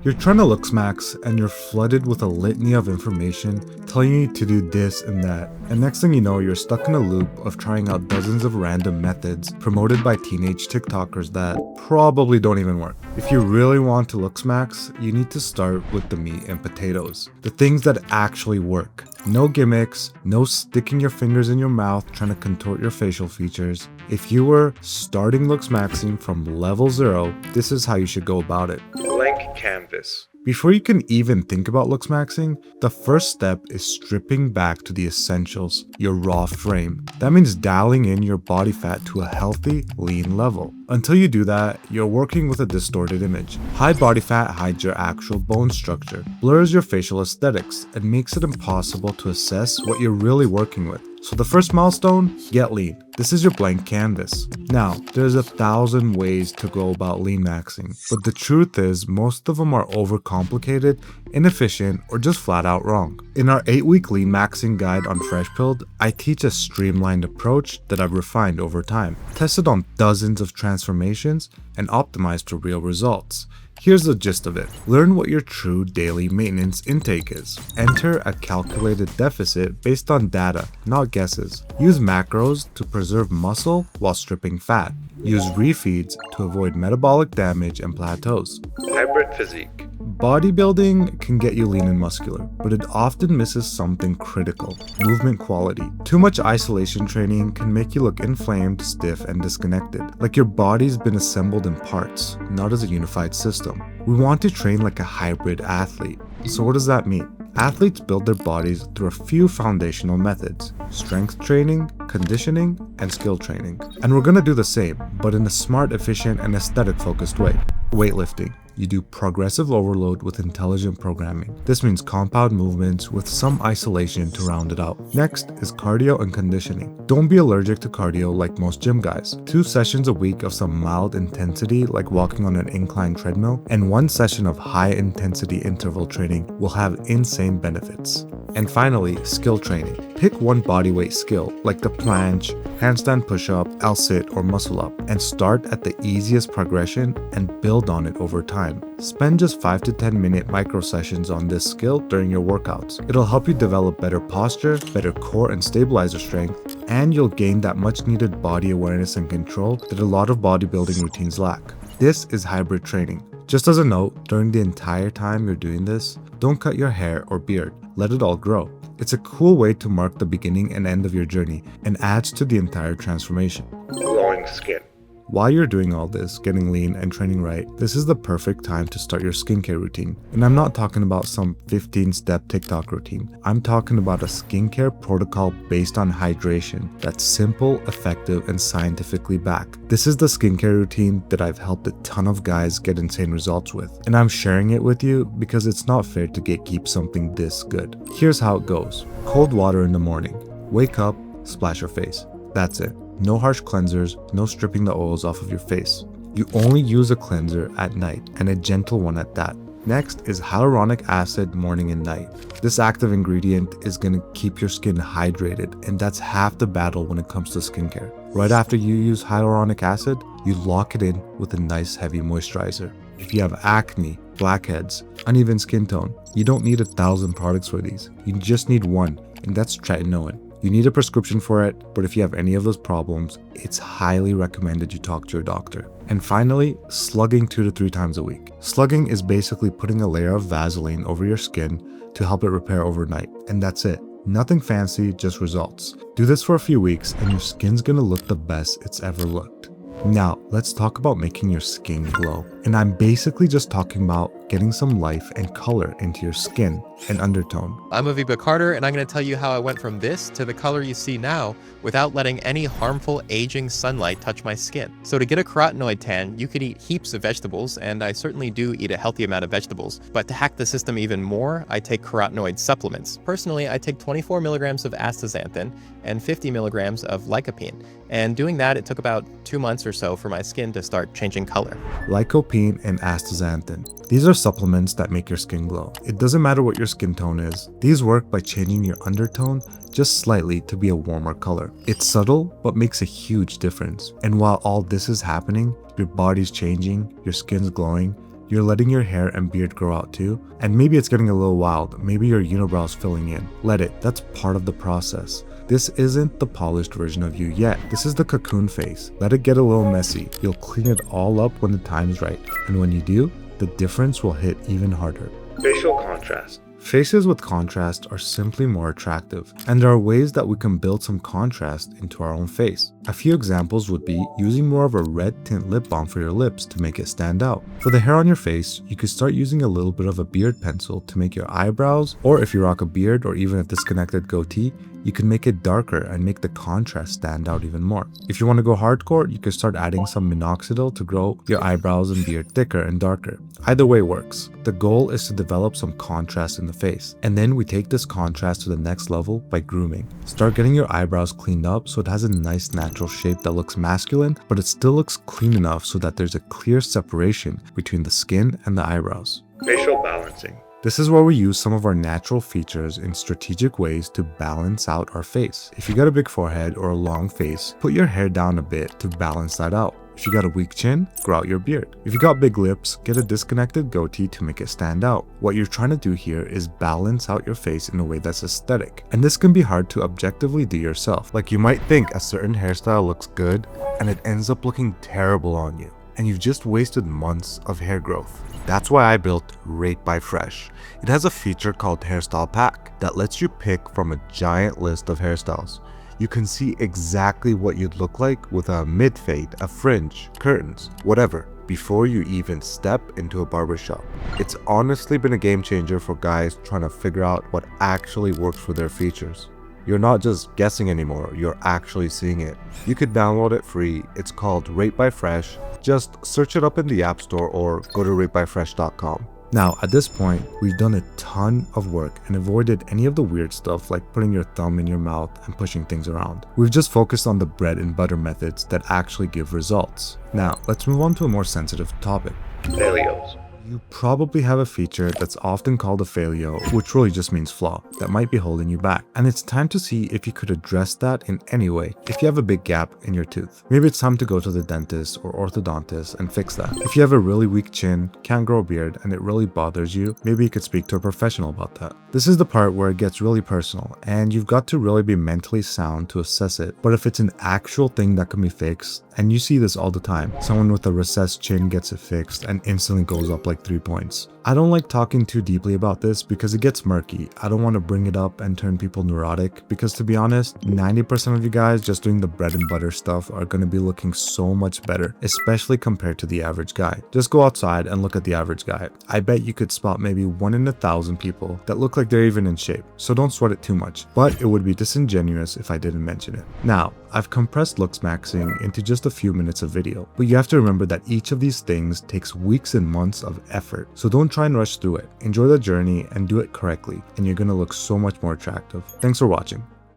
You're trying to look smacks and you're flooded with a litany of information telling you to do this and that. And next thing you know, you're stuck in a loop of trying out dozens of random methods promoted by teenage TikTokers that probably don't even work. If you really want to look smacks, you need to start with the meat and potatoes. The things that actually work. No gimmicks, no sticking your fingers in your mouth trying to contort your facial features. If you were starting looks maxing from level 0, this is how you should go about it. Blank canvas. Before you can even think about looks maxing, the first step is stripping back to the essentials, your raw frame. That means dialing in your body fat to a healthy, lean level. Until you do that, you're working with a distorted image. High body fat hides your actual bone structure, blurs your facial aesthetics, and makes it impossible to assess what you're really working with. So the first milestone, get lean. This is your blank canvas. Now, there's 1,000 ways to go about lean maxing, but the truth is most of them are overcomplicated, inefficient, or just flat out wrong. In our 8-week lean maxing guide on FreshPilled, I teach a streamlined approach that I've refined over time, tested on dozens of transformations, and optimized to real results. Here's the gist of it. Learn what your true daily maintenance intake is. Enter a calculated deficit based on data, not guesses. Use macros to preserve muscle while stripping fat. Use refeeds to avoid metabolic damage and plateaus. Hybrid physique. Bodybuilding can get you lean and muscular, but it often misses something critical: movement quality. Too much isolation training can make you look inflamed, stiff, and disconnected, like your body's been assembled in parts, not as a unified system. We want to train like a hybrid athlete. So what does that mean? Athletes build their bodies through a few foundational methods: strength training, conditioning, and skill training. And we're gonna do the same, but in a smart, efficient, and aesthetic-focused way. Weightlifting. You do progressive overload with intelligent programming. This means compound movements with some isolation to round it out. Next is cardio and conditioning. Don't be allergic to cardio like most gym guys. 2 sessions a week of some mild intensity like walking on an incline treadmill, and 1 session of high intensity interval training will have insane benefits. And finally, skill training. Pick one bodyweight skill like the planche, handstand push-up, L-sit, or muscle up, and start at the easiest progression and build on it over time. Spend just 5 to 10 minute micro sessions on this skill during your workouts. It'll help you develop better posture, better core and stabilizer strength, and you'll gain that much needed body awareness and control that a lot of bodybuilding routines lack. This is hybrid training. Just as a note, during the entire time you're doing this, don't cut your hair or beard. Let it all grow. It's a cool way to mark the beginning and end of your journey and adds to the entire transformation. Glowing skin. While you're doing all this, getting lean and training right, this is the perfect time to start your skincare routine. And I'm not talking about some 15-step TikTok routine. I'm talking about a skincare protocol based on hydration that's simple, effective, and scientifically backed. This is the skincare routine that I've helped a ton of guys get insane results with. And I'm sharing it with you because it's not fair to gatekeep something this good. Here's how it goes. Cold water in the morning. Wake up, splash your face. That's it. No harsh cleansers, no stripping the oils off of your face. You only use a cleanser at night, and a gentle one at that. Next is hyaluronic acid morning and night. This active ingredient is going to keep your skin hydrated, and that's half the battle when it comes to skincare. Right after you use hyaluronic acid, you lock it in with a nice heavy moisturizer. If you have acne, blackheads, uneven skin tone, you don't need 1,000 products for these. You just need one, and that's tretinoin. You need a prescription for it, but if you have any of those problems, it's highly recommended you talk to your doctor. And finally, slugging 2 to 3 times a week. Slugging is basically putting a layer of Vaseline over your skin to help it repair overnight, and that's it. Nothing fancy, just results. Do this for a few weeks and your skin's gonna look the best it's ever looked. Now, let's talk about making your skin glow. And I'm basically just talking about getting some life and color into your skin and undertone. I'm Aviba Carter, and I'm going to tell you how I went from this to the color you see now without letting any harmful aging sunlight touch my skin. So to get a carotenoid tan, you could eat heaps of vegetables, and I certainly do eat a healthy amount of vegetables. But to hack the system even more, I take carotenoid supplements. Personally, I take 24 milligrams of astaxanthin and 50 milligrams of lycopene. And doing that, it took about 2 months or so for my skin to start changing color. Lycopene and astaxanthin. These are supplements that make your skin glow. It doesn't matter what your skin tone is. These work by changing your undertone just slightly to be a warmer color. It's subtle, but makes a huge difference. And while all this is happening, your body's changing, your skin's glowing, You're letting your hair and beard grow out too, and maybe it's getting a little wild, maybe your unibrows filling in. Let it, that's part of the process. This isn't the polished version of you yet. This is the cocoon phase. Let it get a little messy. You'll clean it all up when the time's right. And when you do, the difference will hit even harder. Facial contrast. Faces with contrast are simply more attractive, and there are ways that we can build some contrast into our own face. A few examples would be using more of a red tint lip balm for your lips to make it stand out. For the hair on your face, you could start using a little bit of a beard pencil to make your eyebrows, or if you rock a beard or even a disconnected goatee, you can make it darker and make the contrast stand out even more. If you want to go hardcore, you can start adding some minoxidil to grow your eyebrows and beard thicker and darker. Either way works. The goal is to develop some contrast in the face, and then we take this contrast to the next level by grooming. Start getting your eyebrows cleaned up so it has a nice natural shape that looks masculine, but it still looks clean enough so that there's a clear separation between the skin and the eyebrows. Facial balancing. This is where we use some of our natural features in strategic ways to balance out our face. If you got a big forehead or a long face, put your hair down a bit to balance that out. If you got a weak chin, grow out your beard. If you got big lips, get a disconnected goatee to make it stand out. What you're trying to do here is balance out your face in a way that's aesthetic. And this can be hard to objectively do yourself. Like, you might think a certain hairstyle looks good and it ends up looking terrible on you, and you've just wasted months of hair growth. That's why I built Rate by Fresh. It has a feature called Hairstyle Pack that lets you pick from a giant list of hairstyles. You can see exactly what you'd look like with a mid-fade, a fringe, curtains, whatever, before you even step into a barbershop. It's honestly been a game changer for guys trying to figure out what actually works for their features. You're not just guessing anymore, you're actually seeing it. You could download it free. It's called Rate by Fresh. Just search it up in the App Store or go to ratebyfresh.com. Now, at this point, we've done a ton of work and avoided any of the weird stuff like putting your thumb in your mouth and pushing things around. We've just focused on the bread and butter methods that actually give results. Now, let's move on to a more sensitive topic. Falios. You probably have a feature that's often called a falio, which really just means flaw, that might be holding you back. And it's time to see if you could address that in any way. If you have a big gap in your tooth, maybe it's time to go to the dentist or orthodontist and fix that. If you have a really weak chin, can't grow a beard, and it really bothers you, maybe you could speak to a professional about that. This is the part where it gets really personal, and you've got to really be mentally sound to assess it. But if it's an actual thing that can be fixed, and you see this all the time, someone with a recessed chin gets it fixed and instantly goes up like 3 points. I don't like talking too deeply about this because it gets murky. I don't want to bring it up and turn people neurotic, because to be honest, 90% of you guys just doing the bread and butter stuff are going to be looking so much better, especially compared to the average guy. Just go outside and look at the average guy. I bet you could spot maybe 1 in 1,000 people that look like they're even in shape, so don't sweat it too much, but it would be disingenuous if I didn't mention it. Now, I've compressed looks maxing into just a few minutes of video, but you have to remember that each of these things takes weeks and months of effort, so don't try and rush through it. Enjoy the journey and do it correctly, and you're gonna look so much more attractive. Thanks for watching.